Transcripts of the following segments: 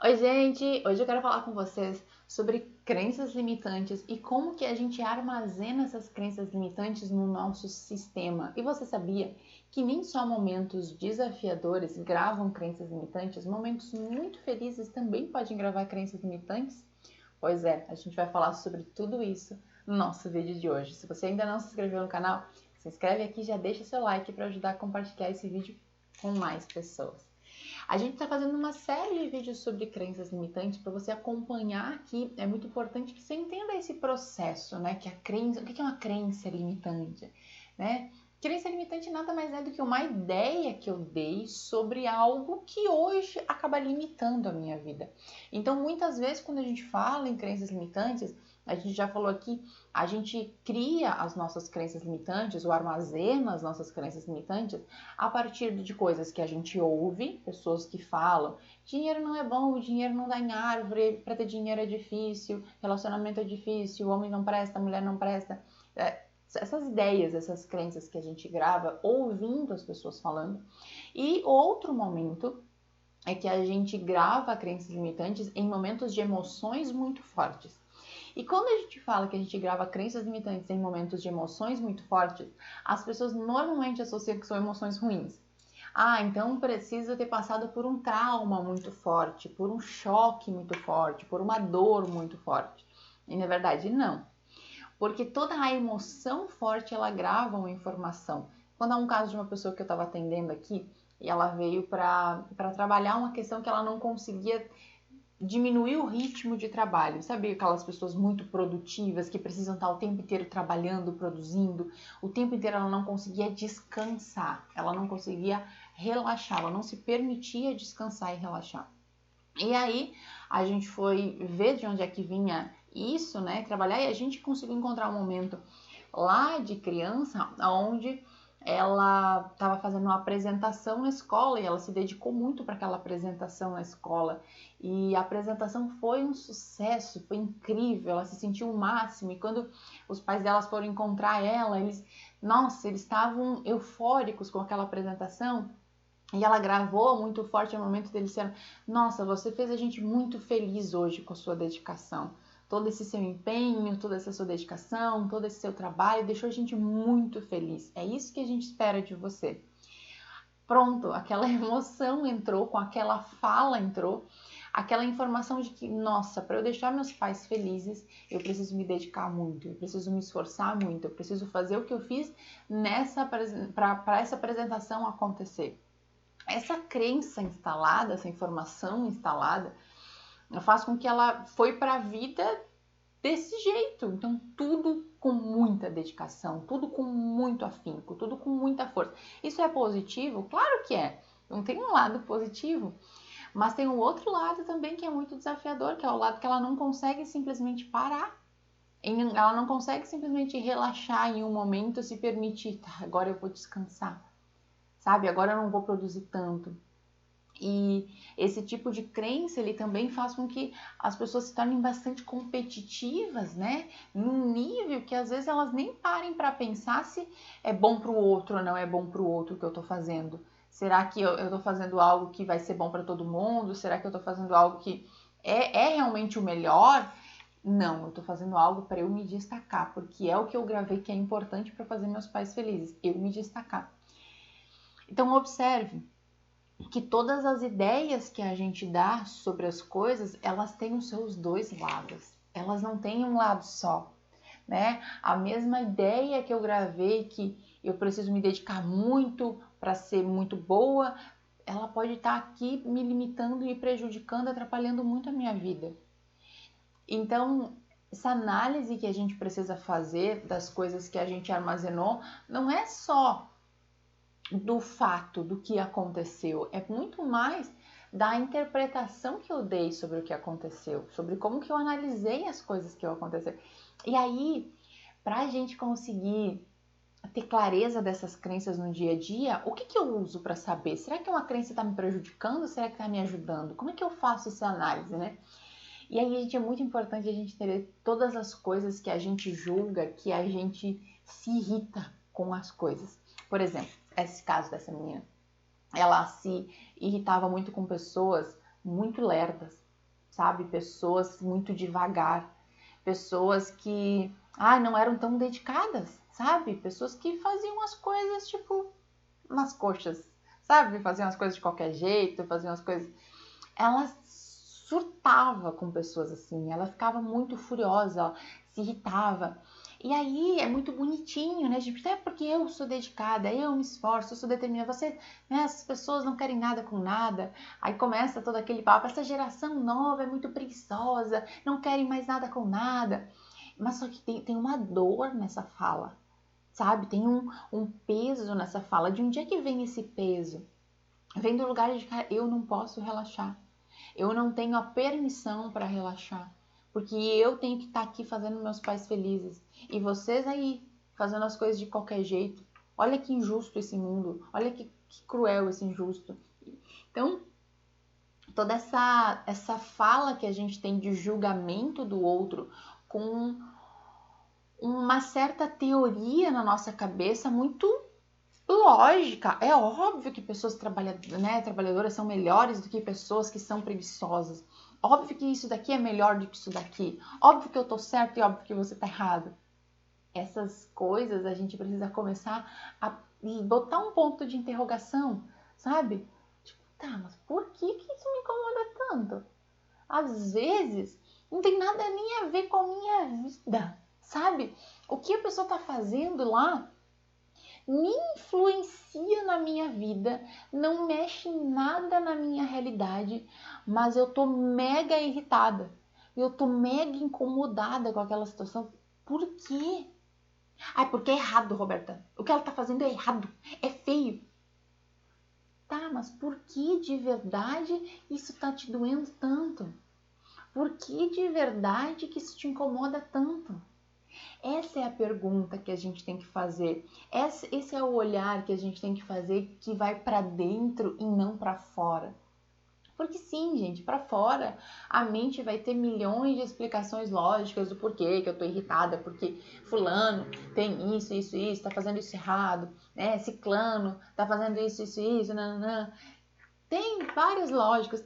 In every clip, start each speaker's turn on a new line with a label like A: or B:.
A: Oi, gente! Hoje eu quero falar com vocês sobre crenças limitantes e como que a gente armazena essas crenças limitantes no nosso sistema. E você sabia que nem só momentos desafiadores gravam crenças limitantes, momentos muito felizes também podem gravar crenças limitantes? Pois é, a gente vai falar sobre tudo isso no nosso vídeo de hoje. Se você ainda não se inscreveu no canal, se inscreve aqui e já deixa seu like para ajudar a compartilhar esse vídeo com mais pessoas. A gente está fazendo uma série de vídeos sobre crenças limitantes para você acompanhar aqui. É muito importante que você entenda esse processo, né? Que a crença, o que é uma crença limitante, né? Crença limitante nada mais é do que uma ideia que eu dei sobre algo que hoje acaba limitando a minha vida. Então, muitas vezes, quando a gente fala em crenças limitantes, a gente já falou aqui, a gente cria as nossas crenças limitantes ou armazena as nossas crenças limitantes a partir de coisas que a gente ouve, pessoas que falam, dinheiro não é bom, dinheiro não dá em árvore, para ter dinheiro é difícil, relacionamento é difícil, o homem não presta, a mulher não presta. Essas ideias, essas crenças que a gente grava ouvindo as pessoas falando. E outro momento é que a gente grava crenças limitantes em momentos de emoções muito fortes. E quando a gente fala que a gente grava crenças limitantes em momentos de emoções muito fortes, as pessoas normalmente associam que são emoções ruins. Ah, então precisa ter passado por um trauma muito forte, por um choque muito forte, por uma dor muito forte. E na verdade não, porque toda a emoção forte ela grava uma informação. Quando há um caso de uma pessoa que eu estava atendendo aqui, e ela veio para trabalhar uma questão que ela não conseguia diminuir o ritmo de trabalho. Sabe aquelas pessoas muito produtivas que precisam estar o tempo inteiro trabalhando, produzindo, o tempo inteiro ela não conseguia descansar, ela não conseguia relaxar, ela não se permitia descansar e relaxar. E aí a gente foi ver de onde é que vinha isso, né? Trabalhar e a gente conseguiu encontrar um momento lá de criança onde ela estava fazendo uma apresentação na escola e ela se dedicou muito para aquela apresentação na escola. E a apresentação foi um sucesso, foi incrível, ela se sentiu o máximo. E quando os pais delas foram encontrar ela, eles estavam eufóricos com aquela apresentação. E ela gravou muito forte o momento dele dizendo: nossa, você fez a gente muito feliz hoje com a sua dedicação. Todo esse seu empenho, toda essa sua dedicação, todo esse seu trabalho deixou a gente muito feliz. É isso que a gente espera de você. Pronto, aquela emoção entrou, com aquela fala entrou, aquela informação de que, nossa, para eu deixar meus pais felizes, eu preciso me dedicar muito, eu preciso me esforçar muito, eu preciso fazer o que eu fiz para essa apresentação acontecer. Essa crença instalada, essa informação instalada, faz com que ela foi para a vida desse jeito. Então, tudo com muita dedicação, tudo com muito afinco, tudo com muita força. Isso é positivo? Claro que é. Não tem um lado positivo, mas tem um outro lado também que é muito desafiador, que é o lado que ela não consegue simplesmente parar. Ela não consegue simplesmente relaxar em um momento, se permitir, tá, agora eu vou descansar, sabe? Agora eu não vou produzir tanto. E esse tipo de crença, ele também faz com que as pessoas se tornem bastante competitivas, né? Num nível que às vezes elas nem parem para pensar se é bom para o outro ou não é bom para o outro que eu estou fazendo. Será que eu estou fazendo algo que vai ser bom para todo mundo? Será que eu estou fazendo algo que é realmente o melhor? Não, eu estou fazendo algo para eu me destacar, porque é o que eu gravei que é importante para fazer meus pais felizes, eu me destacar. Então observe que todas as ideias que a gente dá sobre as coisas, elas têm os seus dois lados. Elas não têm um lado só, né? A mesma ideia que eu gravei que eu preciso me dedicar muito para ser muito boa, ela pode estar aqui me limitando e prejudicando, atrapalhando muito a minha vida. Então, essa análise que a gente precisa fazer das coisas que a gente armazenou não é só do fato, do que aconteceu, é muito mais da interpretação que eu dei sobre o que aconteceu, sobre como que eu analisei as coisas que aconteceram. E aí, para a gente conseguir ter clareza dessas crenças no dia a dia, o que, que eu uso para saber? Será que uma crença está me prejudicando ou será que está me ajudando? Como é que eu faço essa análise, né? E aí, gente, é muito importante a gente ter todas as coisas que a gente julga, que a gente se irrita com as coisas. Por exemplo, esse caso dessa menina. Ela se irritava muito com pessoas muito lerdas. sabe? Pessoas muito devagar, pessoas que não eram tão dedicadas, sabe? Pessoas que faziam as coisas tipo nas coxas, sabe? Faziam as coisas de qualquer jeito, faziam as coisas... Ela surtava com pessoas assim, ela ficava muito furiosa, ela se irritava. E aí é muito bonitinho, né, gente? Até porque eu sou dedicada, eu me esforço, eu sou determinada. Essas pessoas não querem nada com nada. Aí começa todo aquele papo, essa geração nova é muito preguiçosa, não querem mais nada com nada. Mas só que tem uma dor nessa fala, sabe? Tem um peso nessa fala. De onde é que vem esse peso? Vem do lugar de que eu não posso relaxar. Eu não tenho a permissão para relaxar, porque eu tenho que estar aqui fazendo meus pais felizes. E vocês aí, fazendo as coisas de qualquer jeito. Olha que injusto esse mundo, olha que cruel esse injusto. Então, toda essa fala que a gente tem de julgamento do outro, com uma certa teoria na nossa cabeça muito lógica. É óbvio que pessoas trabalhadoras são melhores do que pessoas que são preguiçosas. Óbvio que isso daqui é melhor do que isso daqui. Óbvio que eu tô certo e óbvio que você tá errado. Essas coisas a gente precisa começar a botar um ponto de interrogação, sabe? Tipo, tá, mas por que isso me incomoda tanto? Às vezes não tem nada nem a ver com a minha vida, sabe? O que a pessoa tá fazendo lá me influencia na minha vida, não mexe em nada na minha realidade, mas eu tô mega irritada, eu tô mega incomodada com aquela situação. Por quê? Porque é errado, Roberta. O que ela tá fazendo é errado, é feio. Tá, mas por que de verdade isso tá te doendo tanto? Por que de verdade que isso te incomoda tanto? Essa é a pergunta que a gente tem que fazer. Esse é o olhar que a gente tem que fazer, que vai para dentro e não para fora. Porque sim, gente, para fora a mente vai ter milhões de explicações lógicas do porquê que eu tô irritada, porque fulano tem isso, tá fazendo isso errado, né? Ciclano tá fazendo isso, nananã. Tem várias lógicas,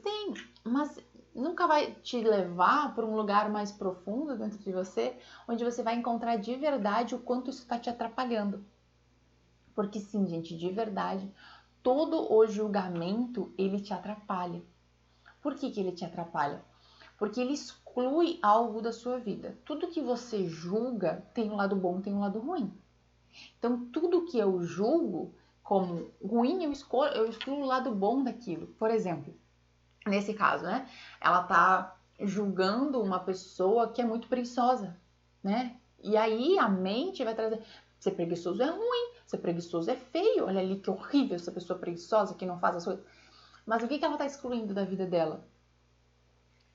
A: mas nunca vai te levar para um lugar mais profundo dentro de você, onde você vai encontrar de verdade o quanto isso está te atrapalhando. Porque sim, gente, de verdade, todo o julgamento, ele te atrapalha. Por que ele te atrapalha? Porque ele exclui algo da sua vida. Tudo que você julga tem um lado bom, tem um lado ruim. Então, tudo que eu julgo como ruim, eu excluo o lado bom daquilo. Por exemplo, nesse caso, né? Ela tá julgando uma pessoa que é muito preguiçosa, né? E aí a mente vai trazer, ser preguiçoso é ruim, ser preguiçoso é feio, olha ali que horrível essa pessoa preguiçosa que não faz as coisas. Mas o que ela tá excluindo da vida dela?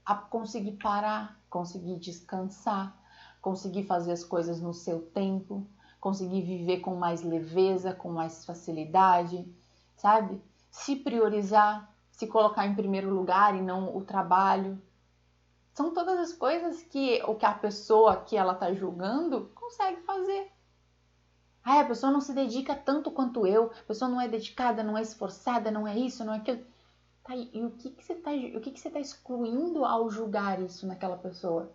A: A conseguir parar, conseguir descansar, conseguir fazer as coisas no seu tempo, conseguir viver com mais leveza, com mais facilidade, sabe? Se priorizar, se colocar em primeiro lugar e não o trabalho. São todas as coisas que a pessoa que ela está julgando consegue fazer. A pessoa não se dedica tanto quanto eu, a pessoa não é dedicada, não é esforçada, não é isso, não é aquilo. Tá, e o que você está excluindo ao julgar isso naquela pessoa?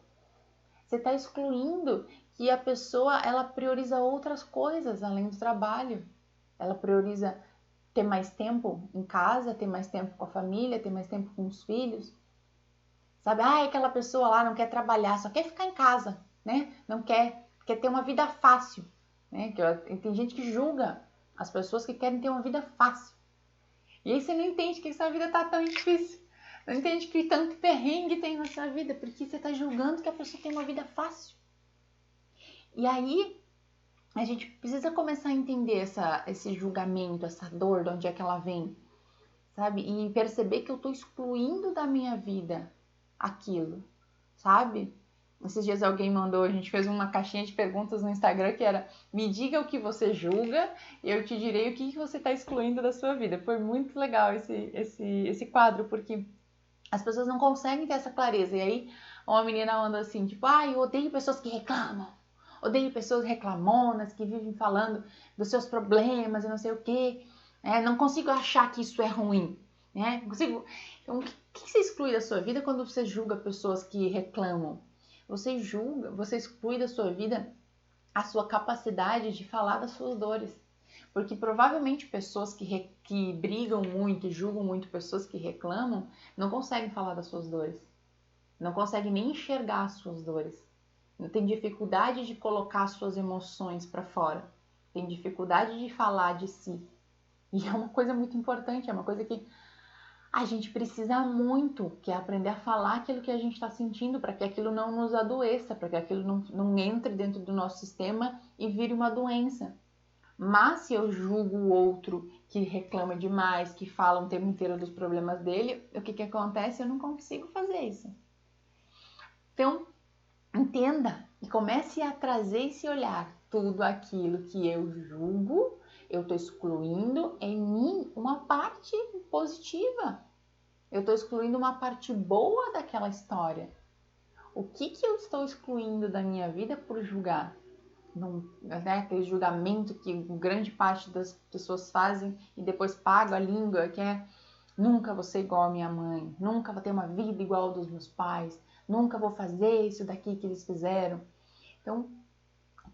A: Você está excluindo que a pessoa ela prioriza outras coisas além do trabalho. Ela prioriza ter mais tempo em casa, ter mais tempo com a família, ter mais tempo com os filhos. Sabe? Aquela pessoa lá não quer trabalhar, só quer ficar em casa, né? Não quer ter uma vida fácil, né? Tem gente que julga as pessoas que querem ter uma vida fácil. E aí você não entende que essa vida tá tão difícil. Não entende que tanto perrengue tem na sua vida, porque você tá julgando que a pessoa tem uma vida fácil. E aí a gente precisa começar a entender esse julgamento, essa dor, de onde é que ela vem, sabe? E perceber que eu tô excluindo da minha vida aquilo, sabe? Esses dias alguém mandou, a gente fez uma caixinha de perguntas no Instagram que era: me diga o que você julga e eu te direi o que você está excluindo da sua vida. Foi muito legal esse quadro, porque as pessoas não conseguem ter essa clareza. E aí uma menina mandou assim, tipo, eu odeio pessoas que reclamam. Odeio pessoas reclamonas que vivem falando dos seus problemas e não sei o quê. Não consigo achar que isso é ruim. Né? Não consigo... Então, que você exclui da sua vida quando você julga pessoas que reclamam? Você exclui da sua vida a sua capacidade de falar das suas dores. Porque provavelmente pessoas que brigam muito, julgam muito, pessoas que reclamam, não conseguem falar das suas dores. Não conseguem nem enxergar as suas dores. Tem dificuldade de colocar suas emoções para fora. Tem dificuldade de falar de si. E é uma coisa muito importante, é uma coisa que a gente precisa muito, que é aprender a falar aquilo que a gente está sentindo, para que aquilo não nos adoeça, para que aquilo não entre dentro do nosso sistema e vire uma doença. Mas se eu julgo o outro que reclama demais, que fala o tempo inteiro dos problemas dele, o que acontece? Eu não consigo fazer isso. Então, entenda e comece a trazer esse olhar. Tudo aquilo que eu julgo, eu estou excluindo em mim uma parte positiva. Eu estou excluindo uma parte boa daquela história. O que eu estou excluindo da minha vida por julgar? Aquele julgamento que grande parte das pessoas fazem e depois pagam a língua, que é nunca vou ser igual a minha mãe, nunca vou ter uma vida igual a dos meus pais, nunca vou fazer isso daqui que eles fizeram. Então,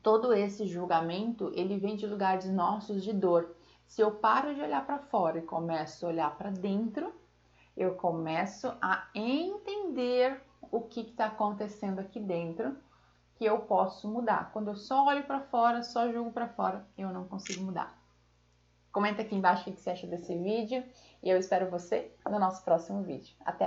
A: todo esse julgamento, ele vem de lugares nossos de dor. Se eu paro de olhar para fora e começo a olhar para dentro, eu começo a entender o que está acontecendo aqui dentro, que eu posso mudar. Quando eu só olho para fora, só julgo para fora, eu não consigo mudar. Comenta aqui embaixo o que você acha desse vídeo e eu espero você no nosso próximo vídeo. Até!